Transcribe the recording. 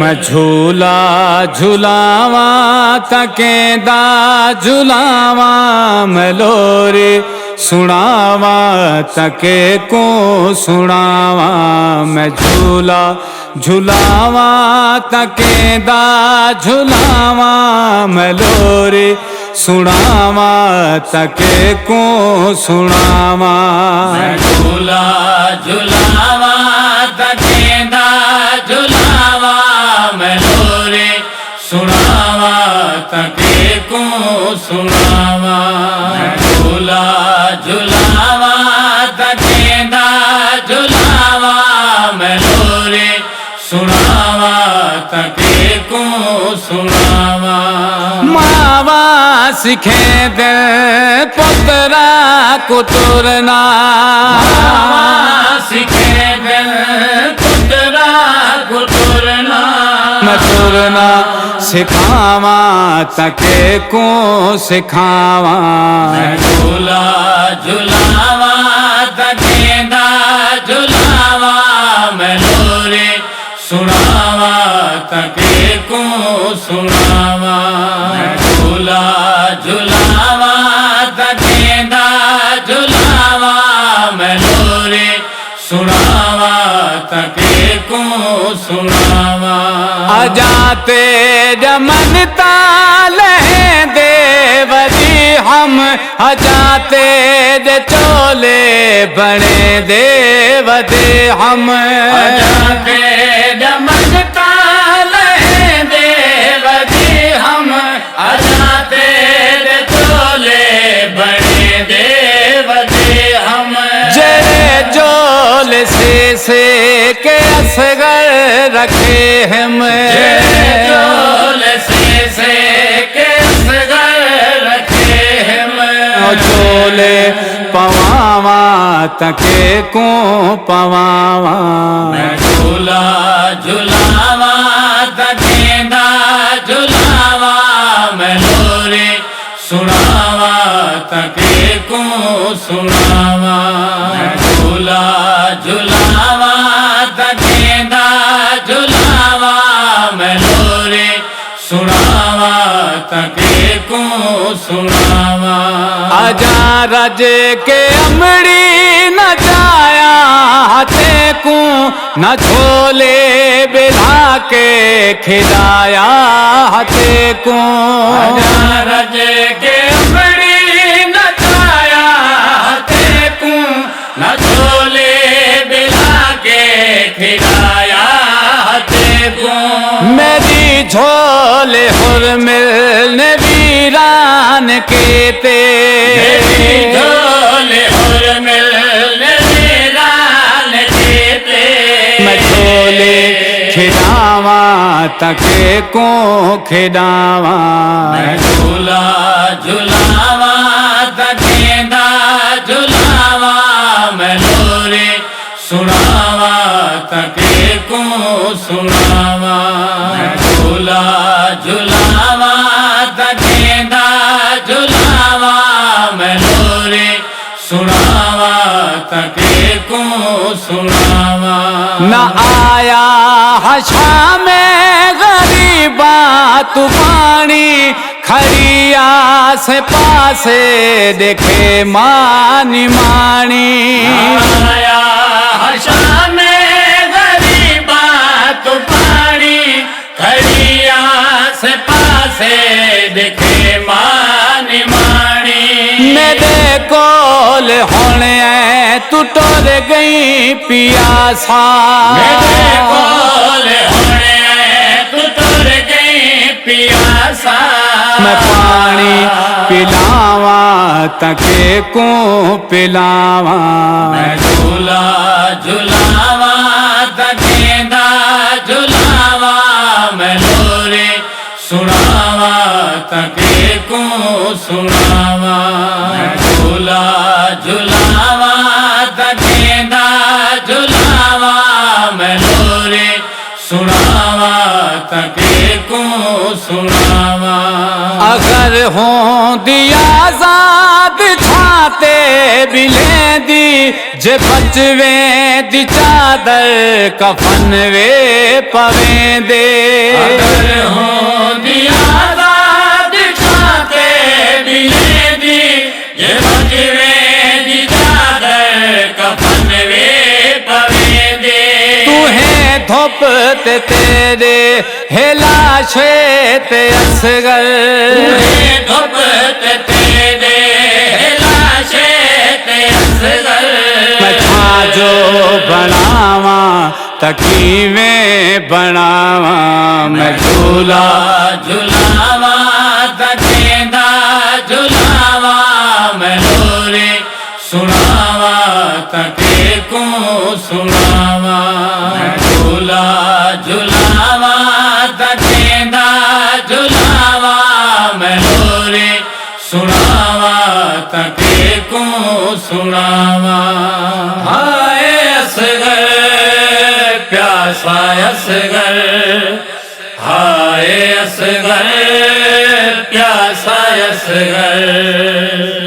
मैं झूला झुलावा तकेंदा झुलावा मैं लोरी सुनावा तके को सुनावा मैं झूला झुलावा तकेंदा झुलावा मैं लोरी सुनावा तके को सुनावा मैं झूला झुलावा तकेंदा झुलावा मैं लोरी सुनावा तके को सुनावा मैं झूला झुलावा तकेंदा झुलावा मैं लोरी सुनावा तके को सुनावा मावा सिखे दे पुत्रा को तुरना सिखे दे पुत्रा को तुरना मैं तुरना सिखावा तके को सिखावा मैं झूला झुलावा तकेंदा झुलावा मैं लोरी सुनावा तके को सुनावा मैं झूला झुलावा तकेंदा झुलावा मैं लोरी सुनावा तके को सुनावा अजाते जमन ताले देवजी हम अजाते ज चोले बने देवदे हम अजाते जमन ताले देवजी हम अजाते ज चोले बने देवदे हम जरे जोल से के असगर रखे हम जोल से के असगर रखे हम चोले पवावा तके को पवावा मैं झूला झुलावा तकेंदा झुलावा मैं लोरी सुनावा तके को सुनावा मैं झूला झुलावा तकेंदा झुलावा मैं लोरी सुनावा तके को सुनावा आजा रज के अमड़ी न जाया हते को न छोले बिला के खिलाया हते को आजा रज के अमड़ी न जाया हते को न छोले बिला के खिलाया हते को मेरी झोले हुरमिल वीरान के ते मेरी झोले हुरमिल वीरान के ते मैं झोले खिलावा तके को खिलावा मैं झूला झुलावा तकेंदा झुलावा मैं लोरी सुनावा तके को सुनावा मैं झूला झुलावा तकेंदा झुलावा मैं लोरी सुनावा तके को सुनावा न आया हशा में गरीबा तू पानी खरिया से पासे देखे मानी मानी आया हशा में गरीबा तू पानी खड़िया से पासे देखे मानी मानी मेरे कोल होने तू टोर गई पियासा मेरे कोल होने तू टुर गई पियासा मैं पानी पिलावा तके को पिलावा मैं झूला झुलावा तकेंदा झुलावा मैं लोरी सुनावा तके को सुनावा मैं झूला झुलावा तकेंदा झुलावा मैं लोरी सुनावा तके को सुनावा अगर हों दिया आजाद छाते बिले दी जे बचवे दी चादर कफन वे पवे दे धुप ते तेरे हिलाशे ते असगर धुप ते तेरे लाशे ते असगर मैं छाजो बनावा तकीवें बनावा मैं झूला झुलावा तकेंदा झुलावा मैं लोरे सुनावा तके को सुनावा मैं झूला झुलावा तकेंदा झुलावा मैं लोरे सुनावा तके को सुनावा हाय असगर प्यासा असगर हाय असगर प्यासा असगर